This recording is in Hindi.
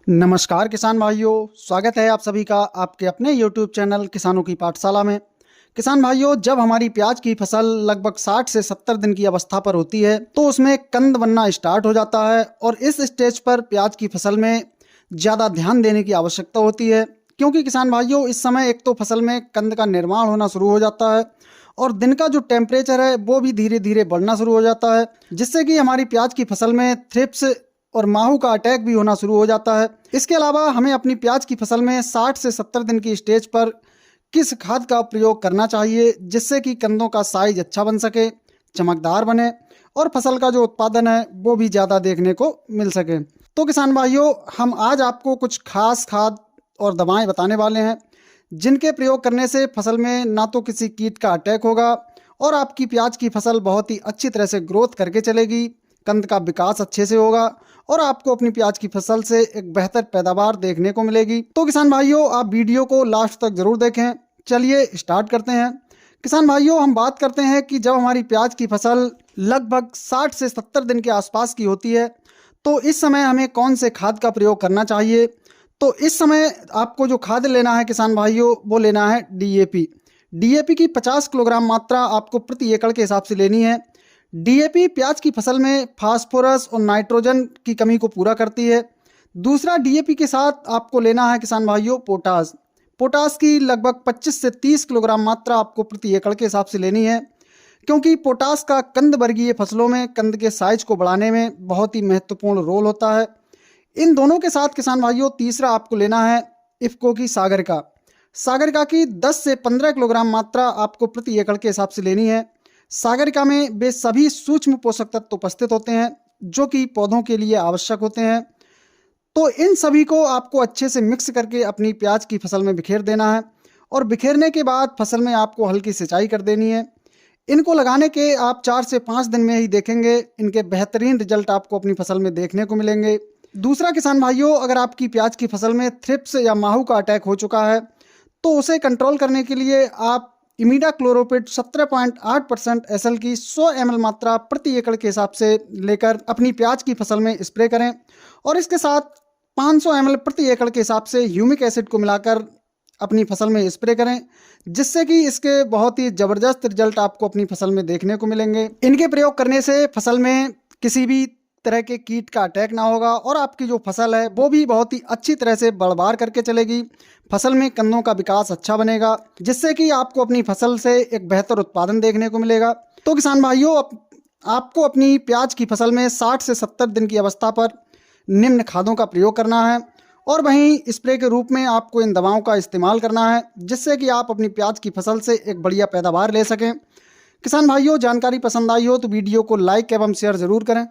नमस्कार किसान भाइयों, स्वागत है आप सभी का आपके अपने YouTube चैनल किसानों की पाठशाला में। किसान भाइयों, जब हमारी प्याज की फसल लगभग 60 से 70 दिन की अवस्था पर होती है तो उसमें कंद बनना स्टार्ट हो जाता है और इस स्टेज पर प्याज की फसल में ज़्यादा ध्यान देने की आवश्यकता होती है, क्योंकि किसान भाइयों इस समय एक तो फसल में कंद का निर्माण होना शुरू हो जाता है और दिन का जो टेम्परेचर है वो भी धीरे धीरे बढ़ना शुरू हो जाता है, जिससे कि हमारी प्याज की फसल में थ्रिप्स और माहू का अटैक भी होना शुरू हो जाता है। इसके अलावा हमें अपनी प्याज की फसल में 60 से 70 दिन की स्टेज पर किस खाद का प्रयोग करना चाहिए जिससे कि कंदों का साइज अच्छा बन सके, चमकदार बने और फसल का जो उत्पादन है वो भी ज़्यादा देखने को मिल सके। तो किसान भाइयों, हम आज आपको कुछ खास खाद और दवाएं बताने वाले हैं जिनके प्रयोग करने से फसल में ना तो किसी कीट का अटैक होगा और आपकी प्याज की फसल बहुत ही अच्छी तरह से ग्रोथ करके चलेगी, कंद का विकास अच्छे से होगा और आपको अपनी प्याज की फसल से एक बेहतर पैदावार देखने को मिलेगी। तो किसान भाइयों, आप वीडियो को लास्ट तक जरूर देखें। चलिए स्टार्ट करते हैं। किसान भाइयों, हम बात करते हैं कि जब हमारी प्याज की फसल लगभग 60 से 70 दिन के आसपास की होती है तो इस समय हमें कौन से खाद का प्रयोग करना चाहिए। तो इस समय आपको जो खाद लेना है किसान भाइयों, वो लेना है डीएपी। डीएपी की 50 किलोग्राम मात्रा आपको प्रति एकड़ के हिसाब से लेनी है। डीएपी प्याज की फसल में फास्फोरस और नाइट्रोजन की कमी को पूरा करती है। दूसरा, डीएपी के साथ आपको लेना है किसान भाइयों पोटास। पोटास की लगभग 25 से 30 किलोग्राम मात्रा आपको प्रति एकड़ के हिसाब से लेनी है, क्योंकि पोटास का कंद वर्गीय फसलों में कंद के साइज को बढ़ाने में बहुत ही महत्वपूर्ण रोल होता है। इन दोनों के साथ किसान भाइयों तीसरा आपको लेना है इफ्को की सागरिका। सागरिका की 10 से 15 किलोग्राम मात्रा आपको प्रति एकड़ के हिसाब से लेनी है। सागरिका में वे सभी सूक्ष्म पोषक तत्व उपस्थित होते हैं जो कि पौधों के लिए आवश्यक होते हैं। तो इन सभी को आपको अच्छे से मिक्स करके अपनी प्याज की फसल में बिखेर देना है और बिखेरने के बाद फसल में आपको हल्की सिंचाई कर देनी है। इनको लगाने के आप 4 से 5 दिन में ही देखेंगे इनके बेहतरीन रिजल्ट आपको अपनी फसल में देखने को मिलेंगे। दूसरा किसान भाइयों, अगर आपकी प्याज की फसल में थ्रिप्स या माहू का अटैक हो चुका है तो उसे कंट्रोल करने के लिए आप इमीडा क्लोरोपिड 17.8% SL की 100 ml मात्रा प्रति एकड़ के हिसाब से लेकर अपनी प्याज की फसल में स्प्रे करें और इसके साथ 500 ml प्रति एकड़ के हिसाब से ह्यूमिक एसिड को मिलाकर अपनी फसल में स्प्रे करें, जिससे कि इसके बहुत ही ज़बरदस्त रिजल्ट आपको अपनी फसल में देखने को मिलेंगे। इनके प्रयोग करने से फसल में किसी भी तरह के कीट का अटैक ना होगा और आपकी जो फसल है वो भी बहुत ही अच्छी तरह से बढ़ करके चलेगी। फसल में कंदों का विकास अच्छा बनेगा, जिससे कि आपको अपनी फसल से एक बेहतर उत्पादन देखने को मिलेगा। तो किसान भाइयों, आपको अपनी प्याज की फसल में 60 से 70 दिन की अवस्था पर निम्न खादों का प्रयोग करना है और वहीं स्प्रे के रूप में आपको इन दवाओं का इस्तेमाल करना है, जिससे कि आप अपनी प्याज की फसल से एक बढ़िया पैदावार ले सकें। किसान भाइयों, जानकारी पसंद आई हो तो वीडियो को लाइक एवं शेयर ज़रूर करें।